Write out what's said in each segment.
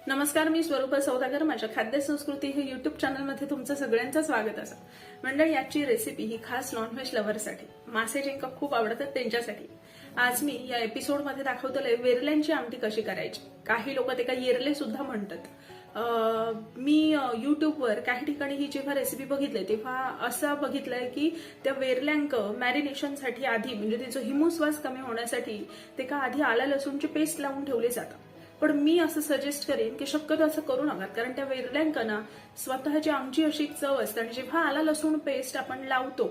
नमस्कार, मी स्वरूपा सौदागर. माझ्या खाद्य संस्कृती हे युट्यूब चॅनलमध्ये तुमचं सगळ्यांचं स्वागत असं. मंडळी, याची रेसिपी ही खास नॉनव्हेज लव्हरसाठी, मासे ज्यांना खूप आवडतात त्यांच्यासाठी. आज मी या एपिसोडमध्ये दाखवतोय वेरल्यांची आमटी कशी करायची. काही लोक ते काही येरले सुद्धा म्हणतात. मी युट्यूबवर काही ठिकाणी ही जेव्हा रेसिपी बघितली तेव्हा असं बघितलंय की त्या वेरल्यांक मॅरिनेशनसाठी आधी म्हणजे त्याचा हिमोश्वास कमी होण्यासाठी ते का आधी आला लसूणची पेस्ट लावून ठेवले जातात. पण मी असं सजेस्ट करेन की शक्यतो असं करू नका, कारण त्या वेरल्यांकना स्वतःची आमची अशी चव असते आणि जेव्हा आला लसूण पेस्ट आपण लावतो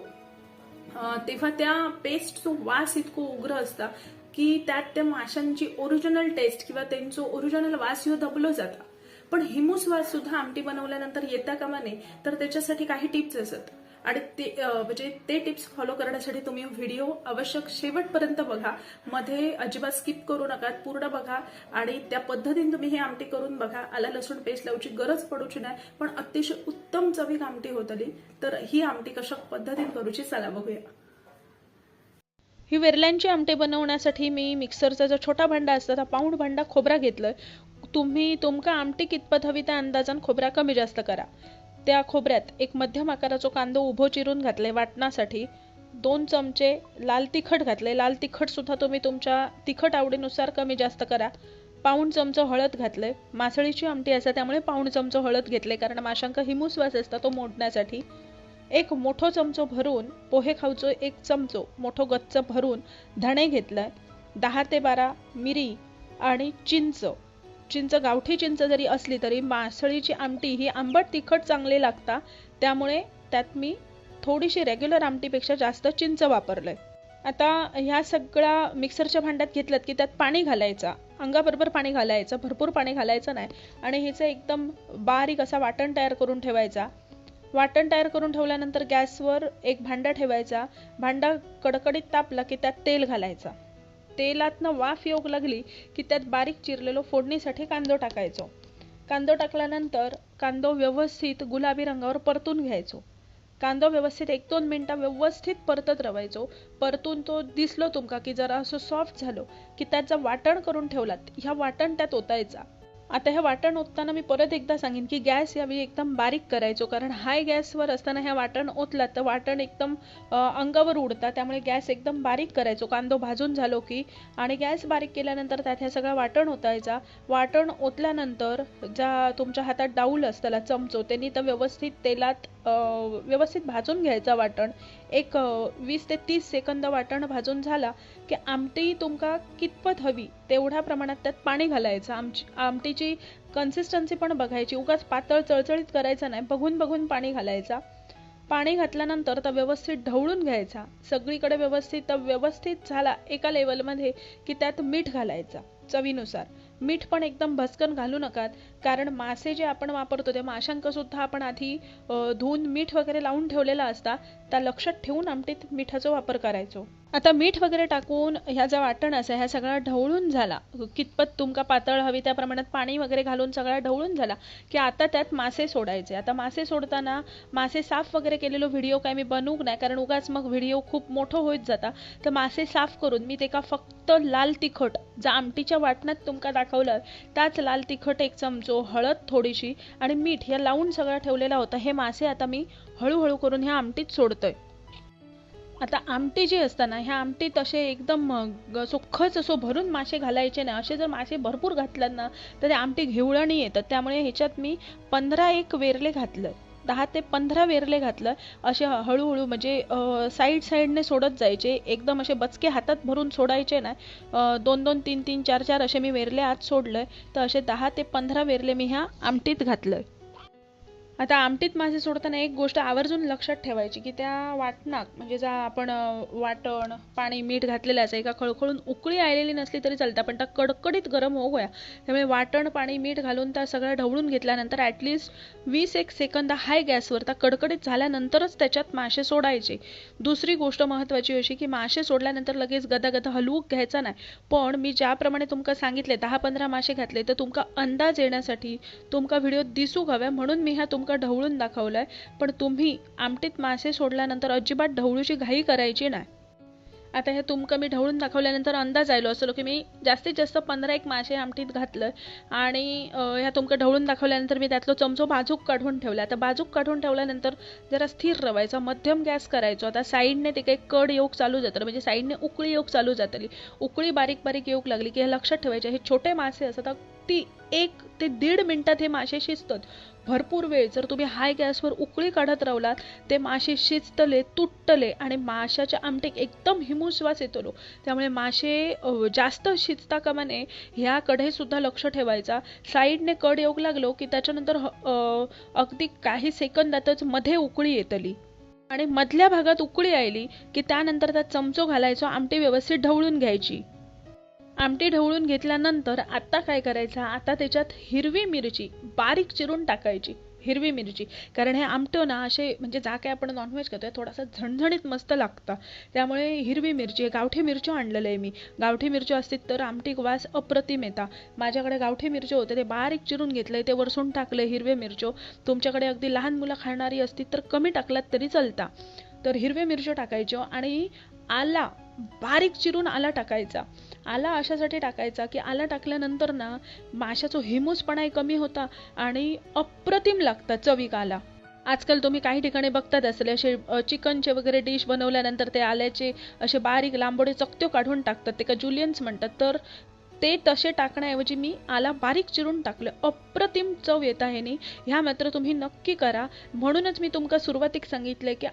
तेव्हा त्या पेस्टचा वास इतको उग्र असता की त्यात त्या माशांची ओरिजिनल टेस्ट किंवा त्यांचं ओरिजिनल वास ह्यो दबलो जाता. पण हिमोश्वास सुद्धा आमटी बनवल्यानंतर येता कामा नये, तर त्याच्यासाठी काही टिप्स असतात आणि ते टिप्स फॉलो करण्यासाठी तुम्ही व्हिडिओ आवश्यक शेवटपर्यंत बघा. मध्ये अजिबात स्किप करू नका, पूर्ण बघा आणि त्या पद्धतीने तुम्ही ही आमटी करून बघा. आला लसूण पेस्ट लावची गरज पडूची नाही, पण अतिशय उत्तम चवीक आमटी होतली. तर ही आमटी कशा पद्धतीने करूची चला बघूया. ही वेरल्यांची आमटी बनवण्यासाठी मी मिक्सरचा जो छोटा भांडा असतो त्या पाऊण भांडा खोबरा घेतलंय. तुम्ही तुमका आमटी कितपत हवी त्या अंदाजान खोबरा कमी जास्त करा. त्या खोबऱ्यात एक मध्यम आकाराचा कांदा उभो चिरून घातले वाटण्यासाठी. 2 चमचे लाल तिखट घातले. लाल तिखट सुद्धा तुम्ही तुमच्या तिखट आवडीनुसार कमी जास्त करा. पाऊण चमचा हळद घातले. मासळीची आमटी असते त्यामुळे पाऊण चमचा हळद घेतले, कारण माशांका हिमोश्वास असता तो मोडण्यासाठी. एक मोठो चमचो भरून पोहे खाऊचो 1 चमचो मोठो गच्च भरून धणे घेतलाय. 10 ते 12 मिरी आणि चिंच गावठी चिंच जरी असली तरी मासळीची आमटी ही आंबट तिखट चांगली लागता, त्यामुळे त्यात मी थोडीशी रेग्युलर आमटीपेक्षा जास्त चिंच वापरलंय. आता ह्या सगळ्या मिक्सरच्या भांड्यात घेतलं की त्यात पाणी घालायचा, अंगाबरोबर पाणी घालायचं, भरपूर पाणी घालायचं नाही. आणि हिचं एकदम बारीक असा वाटण तयार करून ठेवायचा. वाटण तयार करून ठेवल्यानंतर गॅसवर एक भांडा ठेवायचा. भांडा कडकडीत तापला की त्यात तेल घालायचा. तेलातनं वाफ येऊ लागली की त्यात बारीक चिरलेलो फोडणीसाठी कांदो टाकायचो. कांदो टाकल्यानंतर कांदो व्यवस्थित गुलाबी रंगावर परतून घ्यायचो. कांदो व्यवस्थित 1-2 मिनिटं व्यवस्थित परतत राहायचो. परतून तो दिसलो तुमका की जरा असं सॉफ्ट झालो की त्याचं वाटण करून ठेवलात ह्या वाटण त्यात ओतायचा. आता हे वाटण ओतताना मी परत एकदा सांगेन की गॅस यावेळी एकदम बारीक करायचो, कारण हाय गॅसवर असताना हे वाटण ओतलात तर वाटण एकदम अंगावर उडतं, त्यामुळे गॅस एकदम बारीक करायचो. कांदो भाजून झालो की आणि गॅस बारीक केल्यानंतर त्यात हे सगळं वाटण ओतायचा. वाटण ओतल्यानंतर ज्या तुमच्या हातात डाऊल असताला चमचो त्यांनी तर व्यवस्थित तेलात व्यवस्थित भाजून घ्यायचा वाटण. एक 20 ते 30 सेकंद वाटण भाजून झाला की आमटी तुमका कितपत हवी तेवढ्या प्रमाणात त्यात पाणी घालायचं. आमटीची कन्सिस्टन्सी पण बघायची, उगाच पातळ चळचळीत करायचं नाही, बघून बघून पाणी घालायचा. पाणी घातल्यानंतर तर व्यवस्थित ढवळून घ्यायचा सगळीकडे. व्यवस्थित झाला एका लेवलमध्ये की त्यात मीठ घालायचा चवीनुसार. मीठ पण एकदम भस्कन घालू नका, कारण मासे जे आपण वापरतो त्या माशांक सुद्धा आपण आधी धुवून मीठ वगैरे लावून ठेवलेला असता, त्या लक्षात ठेवून आमटीत मिठाचा वापर करायचो. आता मीठ वगैरे टाकून ह्या ज्या वाटण असा ह्या सगळा ढवळून झाला, कितपत तुमका पातळ हवी त्या प्रमाणात पाणी वगैरे घालून सगळा ढवळून झाला की आता त्यात मासे सोडायचे. आता मासे सोडताना मासे साफ वगैरे केलेलो व्हिडिओ काय मी बनवू नाही, कारण उगाच मग व्हिडिओ खूप मोठं होत जाता. तर मासे साफ करून मी ते का फक्त लाल तिखट ज्या आमटीच्या वाटणात तुमका दाखवलं त्याच लाल तिखट 1 चमचो, हळद थोडीशी आणि मीठ या लावून सगळा ठेवलेला होता. हे मासे आता मी हळूहळू करून ह्या आमटीत सोडतोय. आता आमटी जी असताना ह्या आमटीत असे एकदम सुखच असो भरून मासे घालायचे नाही. असे जर मासे भरपूर घातलात ना तर ते आमटी घेवळणी येतात. त्यामुळे ह्याच्यात मी 15 वेरले घातलं, 10 ते 15 वेरले घातलं. असे हळूहळू म्हणजे साईडने सोडत जायचे, एकदम असे बचके हातात भरून सोडायचे नाही. 2-2, 3-3, 4-4 असे मी वेरले आत सोडलंय. तर असे 10 ते 15 वेरले मी ह्या आमटीत घातलंय. आता आमटीत मासे सोडताना एक गोष्ट आवर्जून लक्षात ठेवायची की त्या वाटणात म्हणजे जा आपण वाटण पाणी मीठ घातलेलं असेल का खळखळून उकळी आलेली नसली तरी चालतं, पण त्या कडकडीत गरम होऊ द्या. त्यामुळे वाटण पाणी मीठ घालून त्या सगळं ढवळून घेतल्यानंतर ॲटलिस्ट 20-1 सेकंद हाय गॅसवर त्या कडकडीत झाल्यानंतरच त्याच्यात मासे सोडायचे. दुसरी गोष्ट महत्त्वाची अशी की मासे सोडल्यानंतर लगेच गदागदा हलवून घ्यायचा नाही. पण मी ज्याप्रमाणे तुमका सांगितले 10-15 मासे घातले तर तुमका अंदाज येण्यासाठी तुमका व्हिडिओ दिसूक हव्या म्हणून मी ह्या तुमका ढवळून दाखवलाय. पण तुम्ही आमटीत मासे सोडल्यानंतर अजिबात ढवळूची घाई करायची नाही. आता हे तुमका मी ढवळून दाखवल्यानंतर अंदाज आयलो असलो की मी जास्तीत जास्त 15 मासे आमटीत घातलं आणि ह्या तुमका ढवळून दाखवल्यानंतर मी त्यातलो चमचो बाजूक काढून ठेवला. आता बाजूक काढून ठेवल्यानंतर जरा स्थिर रवायचा, मध्यम गॅस करायचो. आता साईडने ते काही कड येऊक चालू जातलं, म्हणजे साईडने उकळी येऊक चालू जातली. उकळी बारीक बारीक येऊक लागली की हे लक्षात ठेवायचे, हे छोटे मासे असतात ती 1 ते 1.5 मिनिटात हे मासे शिजतात. भरपूर वेळ जर तुम्ही हाय गॅसवर उकळी काढत राहिलात ते मासे शिजतले, तुटतले आणि माशाच्या आमटीक एकदम हिमूस वास येतलो. त्यामुळे मासे जास्त शिजता कामा नये ह्याकडे सुद्धा लक्ष ठेवायचा. साईडने कड येऊक लागलो की त्याच्यानंतर अगदी काही सेकंदातच मध्ये उकळी येतली आणि मधल्या भागात उकळी आली की त्यानंतर त्यात चमचो घालायचो, आमटी व्यवस्थित ढवळून घ्यायची. आमटी ढवळून घेतल्यानंतर आता काय करायचं, आता त्याच्यात हिरवी मिरची बारीक चिरून टाकायची. हिरवी मिरची, कारण हे आमटं ना असे म्हणजे जा काय आपण नॉनव्हेज करतोय थोडासा झणझणीत मस्त लागतं. त्यामुळे हिरवी मिरची, गावठी मिरची आणलेलं आहे मी. गावठी मिरची असतील तर आमटीक वास अप्रतिम येता. माझ्याकडे गावठी मिरची होते, ते बारीक चिरून घेतलंय, ते वरसून टाकलंय हिरवे मिरचो. तुमच्याकडे अगदी लहान मुलं खाणारी असतील तर कमी टाकलात तरी चालता. तर हिरवे मिरची टाकायचो आणि आला बारीक चिरून आला टाकायचा. आला अशासाठी टाकायचा की आला टाकल्यानंतर ना माशाचा हिमूसपणाही कमी होता आणि अप्रतिम लागतात चवीक आला. आजकाल तुम्ही काही ठिकाणी बघतात असले असे चिकनचे वगैरे डिश बनवल्यानंतर ते आल्याचे असे बारीक लांबोडे चकत्यो काढून टाकतात, ते का जुलियन्स म्हणतात. तर ते तसे टाकण्याऐवजी मी आला बारीक चिरून टाकलं. अप्रतिम चव येत आहे नी. ह्या मात्र तुम्ही नक्की करा. म्हणूनच मी तुमका सुरुवातीक सांगितलंय की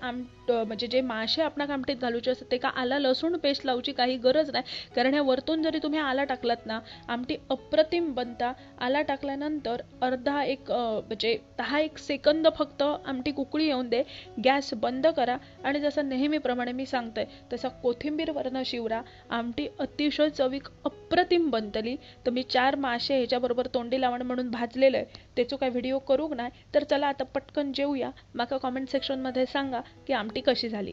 म्हणजे जे मासे आपणाक आमटीत घालूचे असतात ते का आला लसूण पेस्ट लावची काही गरज नाही, कारण ह्या वरतून जरी तुम्ही आला टाकलात ना आमटी अप्रतिम बनता. आला टाकल्यानंतर म्हणजे 10-1 सेकंद फक्त आमटी उकळी येऊन दे, गॅस बंद करा आणि जसं नेहमीप्रमाणे मी सांगतोय तसं कोथिंबीर वरनं शिवरा. आमटी अतिशय चवीक अप्रतिम बनतली. तर मी 4 मासे ह्याच्याबरोबर तोंडी लावण म्हणून भाजलेलं आहे, त्याचो काय व्हिडिओ करूक नाही. तर चला आता पटकन जेवूया. माका कॉमेंट सेक्शनमध्ये सांगा की आमटी कशी झाली.